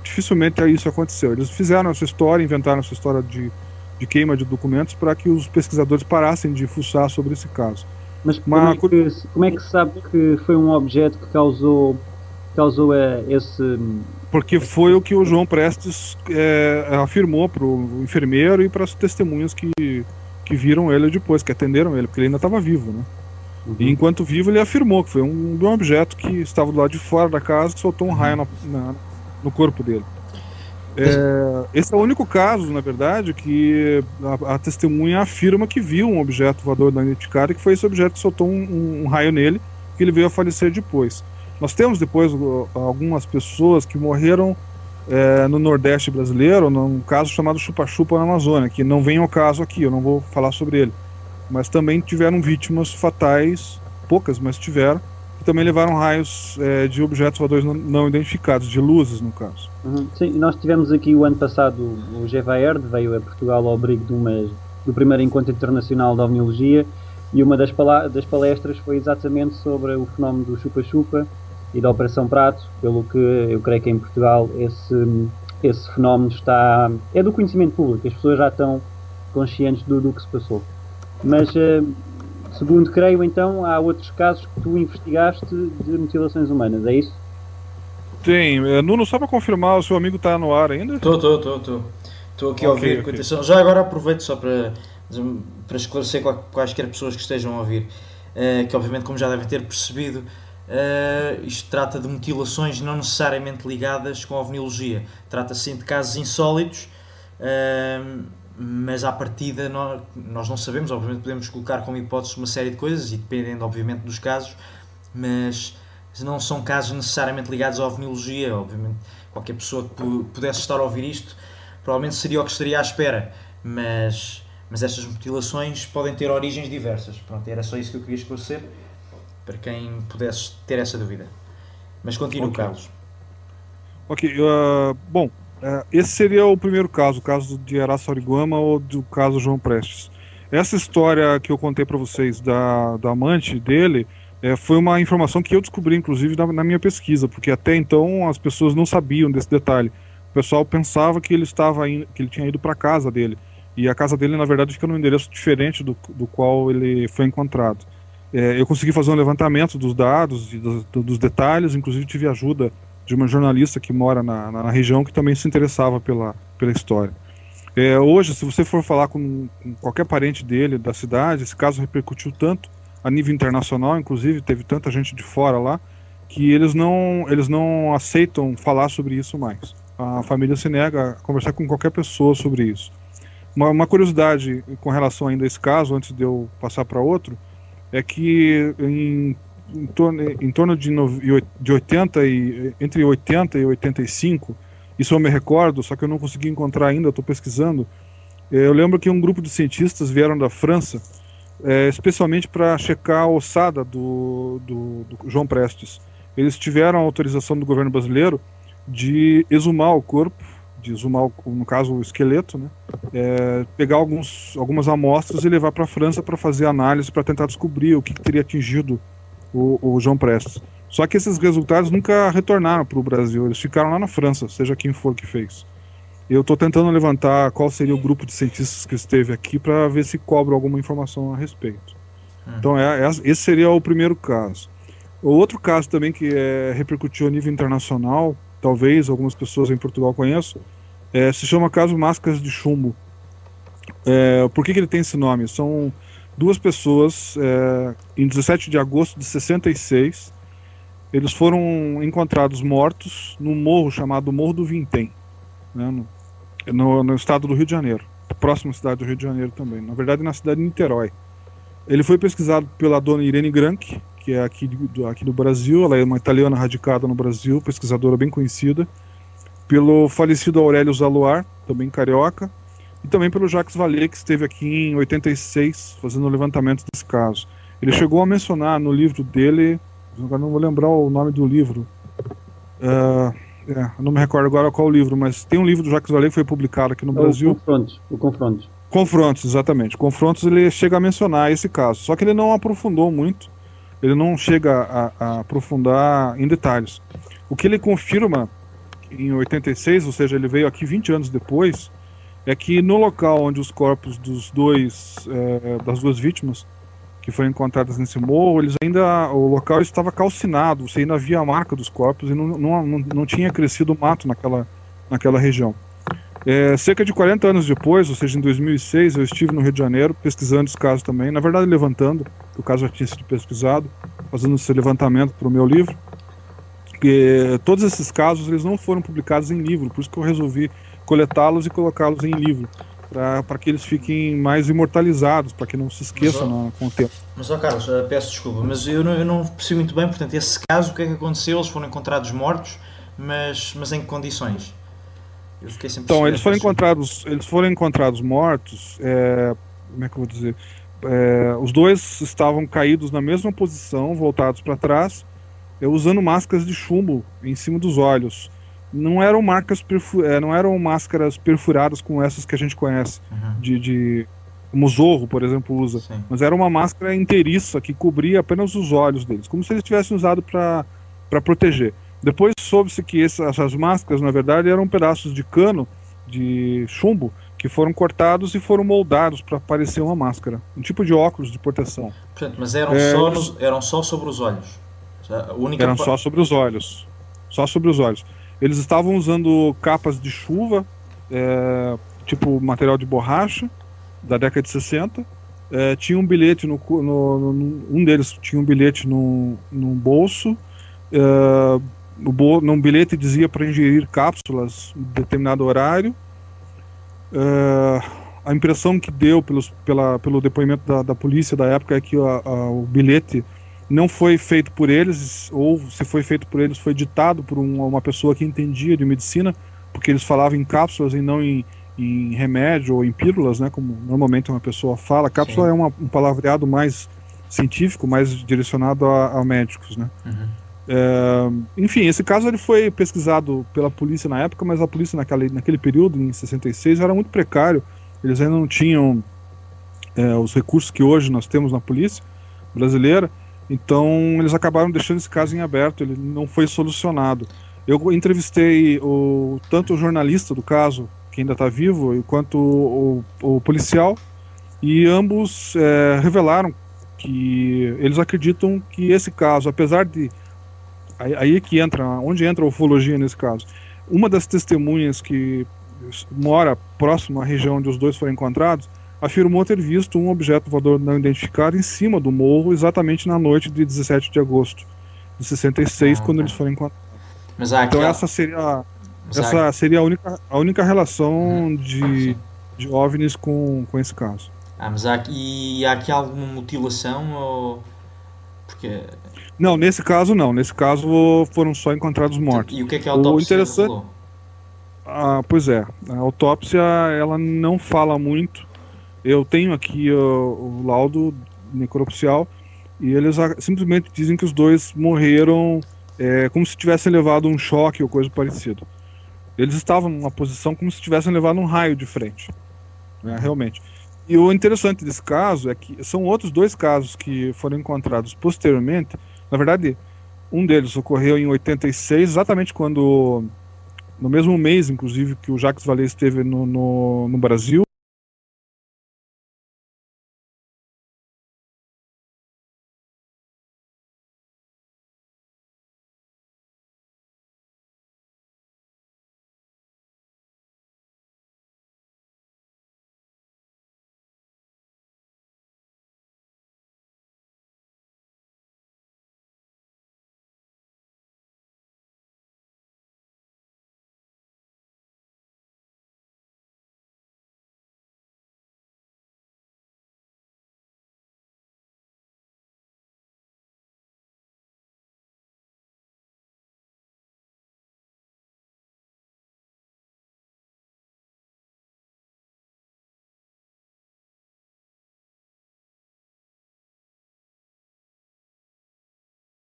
dificilmente isso aconteceu. Eles fizeram essa história, inventaram essa história de queima de documentos para que os pesquisadores parassem de fuçar sobre esse caso. Mas Mas, como é que se sabe que foi um objeto que causou porque foi o que o João Prestes afirmou para o enfermeiro e para as testemunhas que viram ele depois, que atenderam ele, porque ele ainda estava vivo, né? E Uhum. enquanto vivo ele afirmou que foi um objeto que estava do lado de fora da casa que soltou um raio Uhum. no corpo dele. Mas, Esse é o único caso, na verdade, que a testemunha afirma que viu um objeto voador não identificado e que foi esse objeto que soltou um raio nele, que ele veio a falecer depois. Nós temos depois algumas pessoas que morreram no Nordeste brasileiro, num caso chamado Chupa-Chupa na Amazônia, que não vem ao caso aqui, eu não vou falar sobre ele. Mas também tiveram vítimas fatais, poucas, mas tiveram, que também levaram raios de objetos voadores não identificados, de luzes no caso. Uhum. Sim, nós tivemos aqui o ano passado o GVAERD, veio a Portugal ao abrigo do primeiro encontro internacional de ovniologia, e uma das palestras foi exatamente sobre o fenómeno do chupa-chupa e da Operação Prato, pelo que eu creio que em Portugal esse fenómeno é do conhecimento público, as pessoas já estão conscientes do que se passou. Mas, segundo creio, então, há outros casos que tu investigaste de mutilações humanas, é isso? Tem. Nuno, só para confirmar, o seu amigo está no ar ainda? estou aqui a Ok, ouvir com ok. atenção. Já agora aproveito só para esclarecer quaisquer pessoas que estejam a ouvir, que obviamente, como já devem ter percebido, isto trata de mutilações não necessariamente ligadas com a ovniologia. Trata-se sim de casos insólitos, mas à partida nós não sabemos. Obviamente podemos colocar como hipótese uma série de coisas e dependendo obviamente dos casos, mas não são casos necessariamente ligados à ovniologia. Obviamente qualquer pessoa que pudesse estar a ouvir isto provavelmente seria o que estaria à espera, mas estas mutilações podem ter origens diversas. Pronto, era só isso que eu queria esclarecer para quem pudesse ter essa dúvida. Mas continua, Ok. Carlos. Ok, bom, esse seria o primeiro caso, o caso de Araçariguama ou do caso João Prestes. Essa história que eu contei para vocês da amante dele foi uma informação que eu descobri, inclusive, na minha pesquisa, porque até então as pessoas não sabiam desse detalhe. O pessoal pensava que que ele tinha ido para a casa dele, e a casa dele, na verdade, fica num endereço diferente do qual ele foi encontrado. Eu consegui fazer um levantamento dos dados e dos detalhes, inclusive tive ajuda de uma jornalista que mora na região que também se interessava pela história. Hoje, se você for falar com qualquer parente dele, da cidade, esse caso repercutiu tanto a nível internacional, inclusive teve tanta gente de fora lá, que eles não aceitam falar sobre isso mais. A família se nega a conversar com qualquer pessoa sobre isso. Uma curiosidade com relação ainda a esse caso, antes de eu passar para outro, é que em torno de 80 entre 80 e 85, isso eu me recordo, só que eu não consegui encontrar ainda, estou pesquisando. Eu lembro que um grupo de cientistas vieram da França, especialmente para checar a ossada do João Prestes. Eles tiveram a autorização do governo brasileiro de exumar o corpo, de exumar, no caso, o esqueleto, né? Pegar algumas amostras e levar para a França para fazer análise, para tentar descobrir o que teria atingido o João Prestes. Só que esses resultados nunca retornaram para o Brasil, eles ficaram lá na França, seja quem for que fez. Eu estou tentando levantar qual seria o grupo de cientistas que esteve aqui para ver se cobro alguma informação a respeito. Então, esse seria o primeiro caso. O outro caso também que repercutiu a nível internacional, talvez algumas pessoas em Portugal conheçam, se chama caso Máscaras de Chumbo. Por que ele tem esse nome? São duas pessoas, em 17 de agosto de 66, eles foram encontrados mortos num morro chamado Morro do Vintém, né, no estado do Rio de Janeiro, próxima cidade do Rio de Janeiro também, na verdade na cidade de Niterói. Ele foi pesquisado pela dona Irene Granchi, que é aqui do Brasil, ela é uma italiana radicada no Brasil, pesquisadora bem conhecida, pelo falecido Aurélio Zaluar, também carioca, e também pelo Jacques Vallée, que esteve aqui em 86 fazendo o levantamento desse caso. Ele chegou a mencionar no livro dele, agora não vou lembrar o nome do livro, não me recordo agora qual o livro, mas tem um livro do Jacques Vallée que foi publicado aqui no É o Brasil. Confrontos. Confrontos, exatamente. Confrontos, ele chega a mencionar esse caso, só que ele não aprofundou muito, ele não chega a aprofundar em detalhes. O que ele confirma em 86, ou seja, ele veio aqui 20 anos depois, é que no local onde os corpos das duas vítimas que foram encontradas nesse morro, o local estava calcinado, você ainda via a marca dos corpos e não tinha crescido mato naquela região. Cerca de 40 anos depois, ou seja, em 2006, eu estive no Rio de Janeiro pesquisando esse caso também, na verdade levantando, o caso já tinha sido pesquisado, fazendo esse levantamento para o meu livro, porque todos esses casos eles não foram publicados em livro, por isso que eu resolvi coletá-los e colocá-los em livro, para que eles fiquem mais imortalizados, para que não se esqueçam com o tempo. Mas, Carlos, peço desculpa, mas eu não percebi muito bem, portanto, esse caso, o que é que aconteceu? Eles foram encontrados mortos, mas em que condições? Eu fiquei sem perceber. Então, eles foram encontrados mortos, como é que eu vou dizer? Os dois estavam caídos na mesma posição, voltados para trás, usando máscaras de chumbo em cima dos olhos. Não eram máscaras perfuradas como essas que a gente conhece, como o Zorro, por exemplo, usa. Sim. Mas era uma máscara inteiriça que cobria apenas os olhos deles, como se eles tivessem usado para proteger. Depois soube-se que essas máscaras, na verdade, eram pedaços de cano, de chumbo, que foram cortados e foram moldados para parecer uma máscara. Um tipo de óculos de proteção. Portanto, mas eram só sobre os olhos? Eram só sobre os olhos. Só sobre os olhos. Eles estavam usando capas de chuva, tipo material de borracha, da década de 60. Tinha um bilhete um deles tinha um bilhete no bolso. Num bilhete dizia para ingerir cápsulas em determinado horário. A impressão que deu pelo depoimento da polícia da época é que o bilhete não foi feito por eles, ou se foi feito por eles, foi ditado por uma pessoa que entendia de medicina, porque eles falavam em cápsulas e não em remédio ou em pílulas, né, como normalmente uma pessoa fala. Cápsula Sim. É um palavreado mais científico, mais direcionado a médicos, né. Enfim, esse caso ele foi pesquisado pela polícia na época, mas a polícia naquele período, em 66, era muito precário. Eles ainda não tinham os recursos que hoje nós temos na polícia brasileira. Então eles acabaram deixando esse caso em aberto, ele não foi solucionado. Eu entrevistei tanto o jornalista do caso, que ainda está vivo, quanto o policial, e ambos revelaram que eles acreditam que esse caso, apesar de... Aí que onde entra a ufologia nesse caso. Uma das testemunhas que mora próximo à região onde os dois foram encontrados, afirmou ter visto um objeto voador não identificado em cima do morro, exatamente na noite de 17 de agosto de 66, quando eles foram encontrados. Então essa seria a única relação de OVNIs com esse caso. Mas há aqui alguma mutilação? Ou... Porque... Não, nesse caso não. Nesse caso foram só encontrados mortos. E o que é que a autópsia revelou? Pois é, a autópsia ela não fala muito. Eu tenho aqui o laudo necropsial e eles simplesmente dizem que os dois morreram como se tivessem levado um choque ou coisa parecida. Eles estavam numa posição como se tivessem levado um raio de frente, né, realmente. E o interessante desse caso é que são outros dois casos que foram encontrados posteriormente. Na verdade, um deles ocorreu em 86, exatamente no mesmo mês, inclusive, que o Jacques Vallée esteve no Brasil.